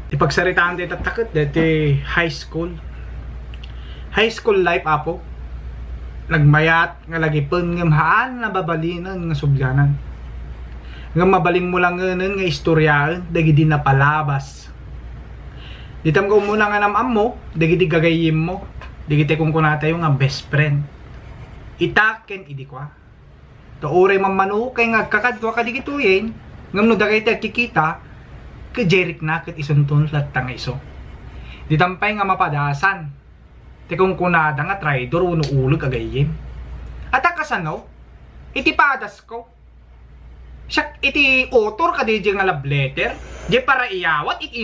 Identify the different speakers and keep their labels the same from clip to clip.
Speaker 1: Ipagsaritaan tayo tatakot dati high school. High school life apo. Nagmayat nga lagi pun nga haan na babalinan nga subyanan. Nga mabaling mo lang nga istoryaan dagi di napalabas. Ditam ko muna nga namam mo, dagi di gagayim mo. Dagi kung kunata yung nga best friend. Itaken idi kwa. Tauray mamanu kay nga kakadwa ka digituyin. Ngam no dagay tayo kikita. Ka Jeric na kat isuntun lat tang iso. Ditampay nga mapadasan. Tikong kunada nga traidor uno ulog agayim. At akasano, iti padas ko. Siya iti author ka di nga love letter. Di para iyawat iti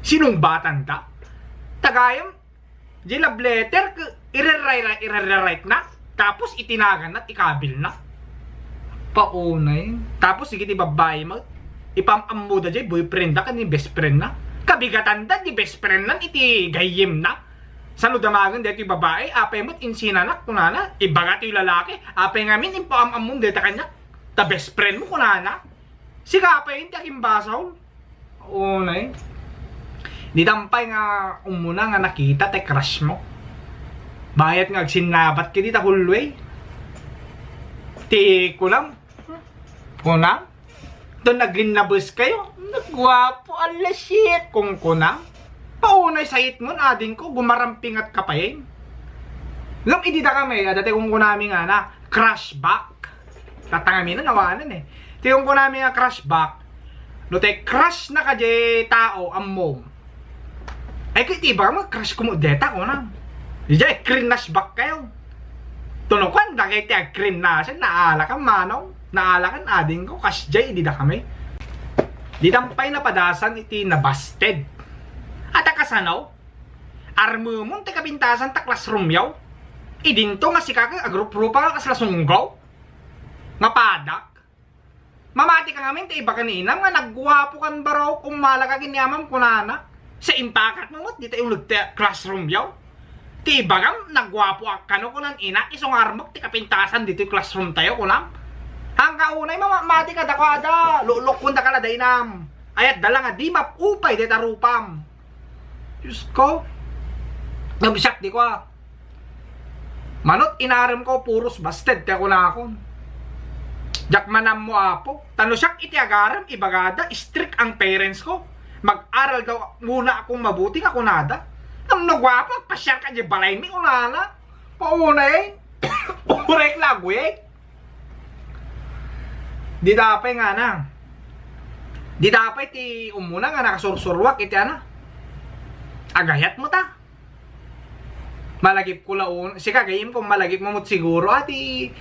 Speaker 1: sinumbatan ta. Tagayam, di love letter irerewrite na. Tapos itinagan na, ikabil na. Paunay. Tapos sige ti babae mo. Ipamamuda di boyfriend na ka ni best friend na. Kabigatan da di best friend na iti gayim na. Sano damagan dito yung babae, apay mo't insinanak kunana, ibagat yung lalaki, apay ngamin impamamun dito kanya, ta best friend mo kunana. Sika apay yung taking basaw. Oo na eh. Di tampay nga umuna nga nakita te crush mo. Bayat nga sinabat ka dito hulway. Ti kunam. Kunam. Doon naglinabos kayo. Nagwapo, ala shit. Kung kunam. Paunay sayit mo, ading ko, gumarampingat ka pa yun. Lam, idida kami, dati kung kunami nga na, crush back. Tatangami na, nawanan eh. Tingong kunami nga crush back. No, te, crush na ka di tao, ammo. Ay, kaya iba mo, crush ko mo, deta ko na. Diyan, cringe back kayo. Tunukan, dagay te, cringe na siya, naala ka manaw. Naala ka, ading ko, kasjay, idida kami. Di tampay na padasan, iti nabasted. At akasanaw, armo mong te kapintasan ta classroom yaw. Idinto nga si kaka agrup-rupa nga kaslasunggaw. Nga padak. Mamati ka ngamin te iba kaninam nga nagwapo kan baraw kung malaga kinyamam kunana. Sa impakat mo di tayo nagte classroom yaw. Ti iba kam nagwapo akano kunan ina isong armok te kapintasan dito yung classroom tayo kunam. Hangga unay mamati ka dakwada lulok punta ka na dainam. Ayat dala nga di mapupay deta rupam. Diyos ko. Nabisak di ko ah. Manot inaram ko puros basted. Kaya ko na ako. Jakmanam mo apo. Tano siyak iti agaram. Ibagada. Strict ang parents ko. Mag-aral daw muna akong mabuti. Ako nada. Nang nagwapa. Pasyar ka di balay mi. Unana. Pauna eh. Urek lago eh. Di dapay nga na. Di dapay ti umuna nga nakasursurwak. Iti ana. Agayat mo ta. Malagip ko laon. Si kagayim kung malagip mo mo't siguro. Ati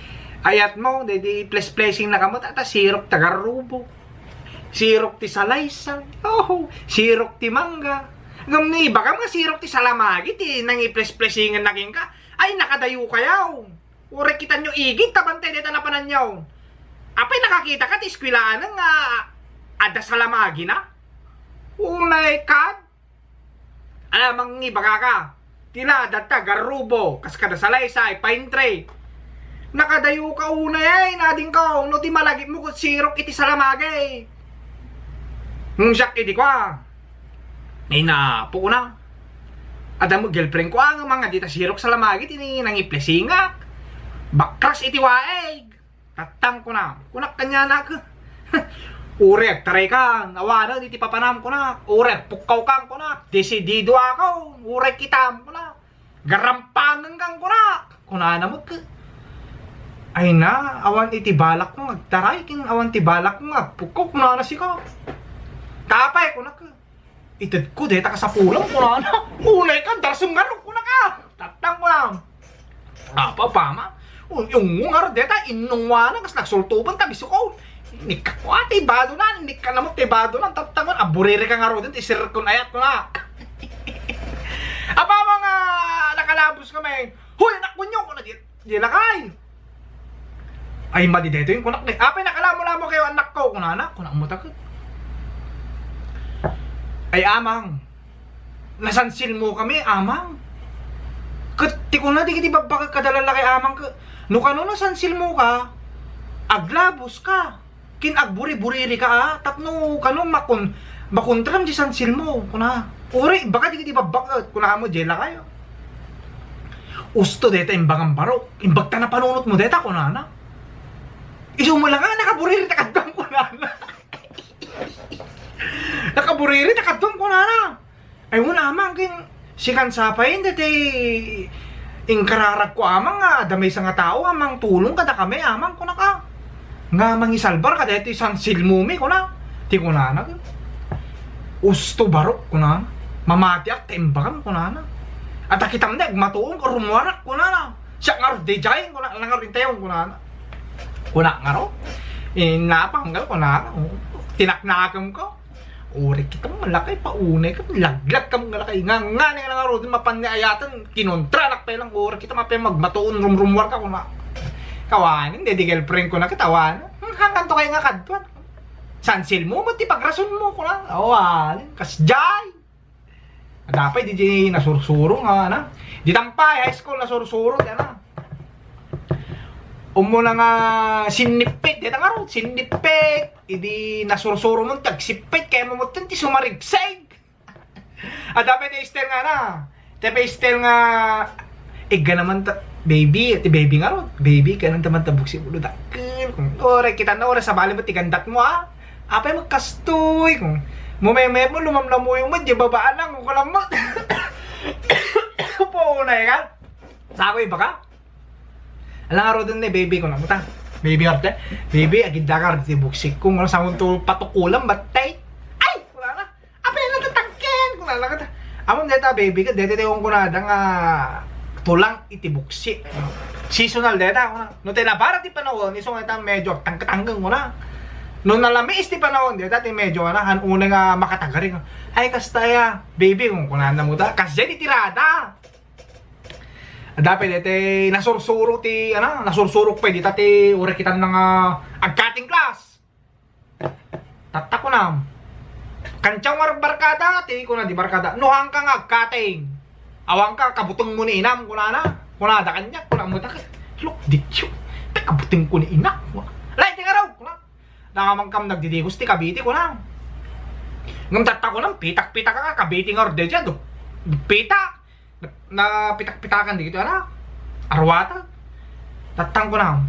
Speaker 1: ayat mo. Di place-placing na kamot. Ata sirok tagarubo. Sirok ti salaysay. Oh, sirok ti mangga. Gamni, baka mga sirok ti salamagi. Ti nang i-place-placingan na king ka. Ay, nakadayo kayaw. Ure kita nyo igit. Tabantay dito na pananyaw. Apay nakakita ka. Ti iskwilaan nga ada salamagi na. Unay kad. Alamang nga baga ka. Tila, data, garubo, kaskada salaysay, pine tray. Nakadayo ka una eh, nading ka. No di malagip mo kung sirok iti salamagay. Siyak iti kwa. Ay na, po na. Ada mo girlfriend ko ang mga dita sirok salamagay, tini nangiplesingak. Bakras iti waeg. Tatang ko na. Kunak kanya na ka. Urek, taray ka, nawana, di ti papanam ko na. Urek, pukaw kang ko na. Desidido ako, urek kitam ko na. Garampangan kang ko na. Kuna namot ka. Ay na, awan iti balak mo, agtaray, kin awan ti balak mo, agpukaw, kuna na si ka. Tapay, kuna ka. Itad ko, deta ka sa pulang, kuna na. Ulay ka, darsong garong, kuna ka. Tatang ko na. Apa, pama. Yung ngar, deta, inungwanan, kas nagsultuban, tabiso ko. Nika ko ate bado na, nika na mo tibado na, tatangon, aburiri ka nga ro din, isir ko na ayat ko na. Apa mga nakalabos kami, huy, nakunyo ko na, di lakay. Ay, madideto yung kunak na, apay nakalamo-lamo kayo anak ko, kunana, kunak mo takot. Ay, amang, nasansil mo kami, amang. Kati ko na, di ba baka kadalala kay amang ka, no kano nasansil mo ka, aglabos ka. Kinagburi-buriri ka tapno kanon makon Bakuntram di sansil mo, kuna. Uri, baka di babak, kuna mo, jela kayo. Usto deta imbangang barok, imbagta na panunot mo deta, kuna na. Iso mo lang nga, nakaburiri takadwang, kuna na. Nakaburiri takadwang, kuna na. Ay mo na, amang, sikan sapayin, dete, ingkararag ko amang nga, damay sa nga tao, amang tulong kada kami, amang, kuna ka. Nga mangisalbar ka, dete, sansil mo mi, kuna. Ti kuna na, usto barok kuna mamati ak tembakan kuna na at akitam na matuon ko rumuarak kuna na siya nga dejayin kuna nga rintayon kuna na nga ro napanggal kuna tinaknakam ko uri kita malaki paunay ka laglag ka malaki nga nga ro din mapanayatan kinontra nak pa lang uri kita mapay magmatuon rumrumuar ka kuna kawanin dedi girlfriend ko na katawan hanggang to kayo nga kadwan sansil mo, mati pagrason mo ko lang. Awalin, kasjay. Dapat di nasursuro nga na. Di tampay, high school nasursuro, di na. Umuna nga sinipit, di nga ro, sinipit. Idi nasursuro mo, tagsipit, kaya mo mo ti sumarigsig. Dapat i-stel nga na. Dapat i-stel nga, iga naman baby, ti baby nga ro. Baby, ka nang taman tabuk si ulo dakil. Ore, kita na ore, sa bali mo, tigandat mo apay magkastoy kung mumeme mo lumamlam mo yung di babaan lang kung kalam mo puunay ka sako iba ka alang araw dun baby ko na muta baby arte baby agid dakar di buksik kung ano sa to patukulang batay ay wala na apay lang tatagken kung lang ka amon deta baby ka deta yung kunada nga tulang itibuksi seasonal deta no tena para ti panahon iso nga medyo tangkatanggang mo na noon nalamis ti panahon, di dati medyo han una nga makatagaring. Ay kastaya, baby, kung kunan na mo da, kasi di tirada. Dapat ite nasursuro ti nasursurok pa di tati ura kita nang agkating class. Tatak ko na. Kanchaw nga barkada ti ko na di barkada. Nuhang ka nga agkating. Awang ka kabutong mo ni inam kunana. Kunada kanya, kunam mo ta. Look, dityo. Kabuting ko ni ina. Lay ti nga raw, kunana. Nangamangkam nagdidigos ti kabiti ko na. Ngam tatak ko nang pitak-pitak ka kabiti nga orde dyan. Pitak. Na pitak-pitakan di kito na. Arwata. Tatang ko na.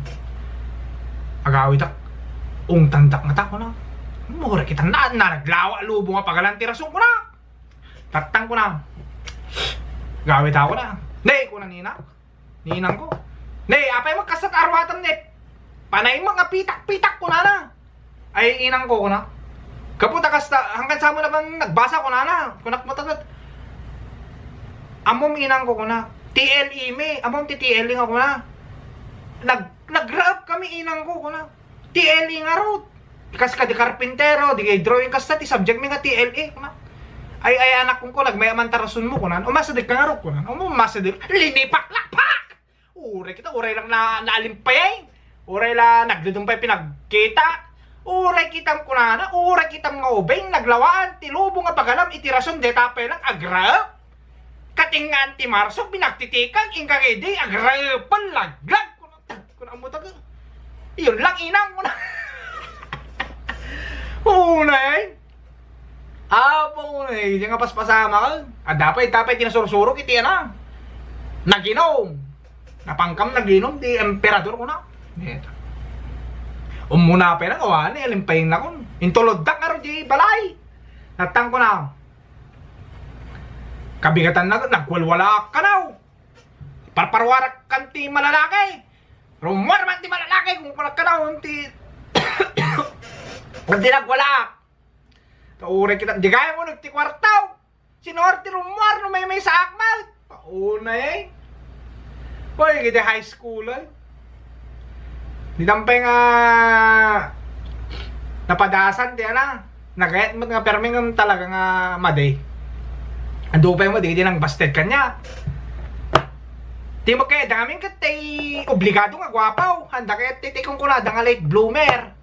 Speaker 1: Agawid ak. Ungtandak nga ta ko na. Mura kita na naglawa lubo nga pagalanti rason ko na. Tatang ko na. Gawid ako na. Nay ko na ninang. Ninang ko. Nay apay magkasat arwatan net. Panay mga pitak-pitak ko na. Ay inang ko na. Kaputa kasta hanggang sa mo na bang nagbasa ko na. Kunak mo tagat. Amom inang ko na. TLE me, amom ti TLE nga ko na. Nag-grab kami inang ko na. TLE nga ro. Kas ka di karpintero, di kay drawing kasta ti subject mi nga TLE ko na. Ay anak ko nagmayaman tarason mo ko na. Umasadik ka nga ro ko na. Umasadik. Linipak-lapak. Uray kita, uray lang na naalimpay. Uray lang nagdudumpay pinagkita. Uray kitam kunana, uray kitam nga ubeng, naglawaan, tilubo nga pagalam, itirason, detapay lang, agrap. Kating nga anti-marsok, pinagtitikan, ingkang edi, agrapan, laglag. Kunang mo taga. Iyon lang, inang ko na. Unay. Unay. Diyan nga paspasama ka. Dapat tinasursuro, kiti na. Naginom. Napangkam, naginom, di emperador ko na. Dito. Umuna pa na kawan, alimpayin na kon. Intulod dak nga di balay. Natang ko na. Kabigatan na, nagwalwala ka na. Parparwarak kan ti malalaki. Rumwar man ti malalaki kung kulag ka na. Kung di nagwala. Kauray kita, di gaya mo nagti kwartaw. Sinorti rumwar no may sa akmal. Pauna eh. Hoy, kita high school ay. Di tampay nga napadasan di na. Nagayat mo nga perming talaga nga maday. Ando pa mo di nang busted kanya. Di mo kaya daming katay obligado nga gwapaw. Handa kaya titikong ko na nga late bloomer.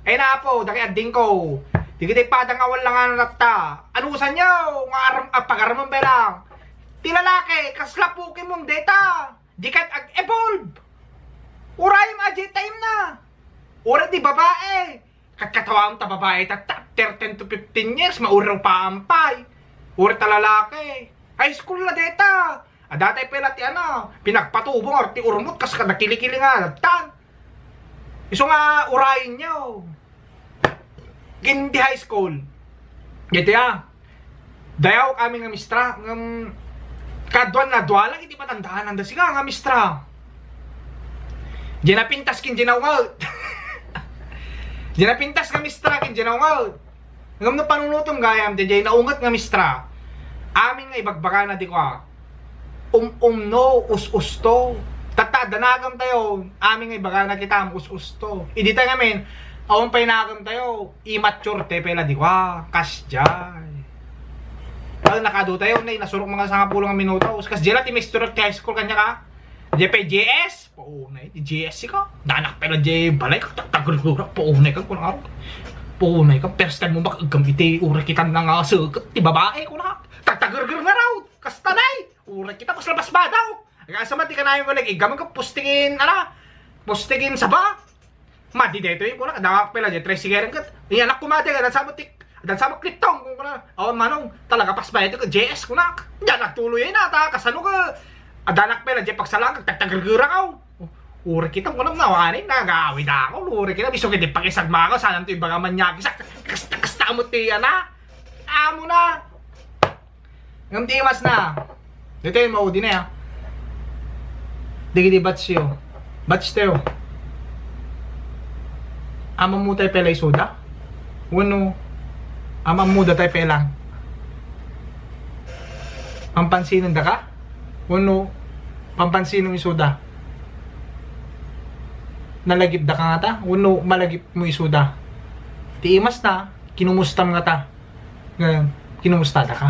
Speaker 1: Ay na po, daki ading ko. Di kita padang awal lang nga nata. Anusan nyo? Nga pag-aramang belang. Ti lalaki, kaslapukin mong data. Di kat ag-evolve. Uray ma time na. Ora di babae. Katkatawang ta babae ta after 10 to 15 years, mauraw pa ampay. Uri ta lalaki. High school na deta. Adatay pala ti pinagpatubong or ti urmot kas ka nakilikili nga tan. Iso nga urayin nyo. Gindi high school. Gito dayaw kami nga mistra. Kadwan na dwalang iti patandaan. Anda siya nga mistra. Ginapintas kin ginawngal. Ginapintas nga mistra kin ginawngal. Ngam na panunutom gayam. Dijay naungat nga mistra. Amin nga ibagbaga na di ko no, us-usto. Danagam tayo. Amin nga ibagbaga na kita us-usto. Idi tayo ngamin. Awang painagam tayo. Immature te pela di ko kasjay. Pag nakado tayo na nasurok mga 10 minuto. Kas jela ti Mr. High School kanya ka. JPJS. Paunay. JS ka. Danak pela J balay ka. Tagurgura. Paunay ka. Kung araw. Paunay ka. First time mo makagambiti. Ura kita na nga sukat. Ti babae ko na. Tagurgur nga raw. Kastanay. Ura kita. Pas labas ba daw. Kasa mati ka na yung walag. Igaman ka postingin. Postingin sa ba. Mati dito yung kuna. Danak pela J. Tresigeran ka. Yung anak kumati ka. Dan sama klitong kung kana. Awan manong. Talaga pas ba ito ka. JS ko na. Diyan nagtuloy na. Kasano ka. Adanak pala, di pagsalang, tagtagurgura ka. Uri kita ko nang nawanin, nag-aawid ako. Uri kita, biso kita pakisagma ko. Sana ito yung baga manyaki. Kasta mo tiya na. Amo na. Ngam timas na. Dito yung maudi na ya. Digi di batch yo. Batch tayo. Amam mo tayo pala isuda. Wano. Amam mo da tayo pala. Pampansinan da ka? Wano, pampansin ng isuda. Nalagip da ka nga ta? Wano, malagip mo isuda. Tiimas na, kinumustam nga ta. Ngayon, kinumusta da ka?